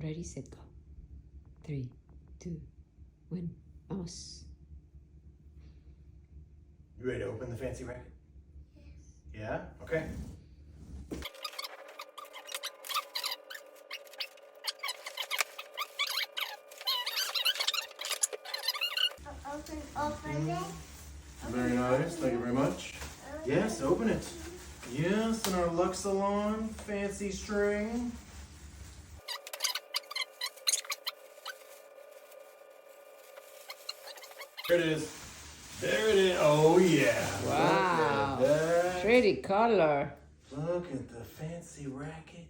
Ready, set, go. 3, 2, 1, vamos. You ready to open the fancy racket? Yes. Yeah? Okay. Open it. Very nice. Thank you very much. Yes, open it. Yes, and our Luxalon fancy string. There it is. There it is. Oh, yeah. Wow. Look at that. Pretty color. Look at the fancy racket.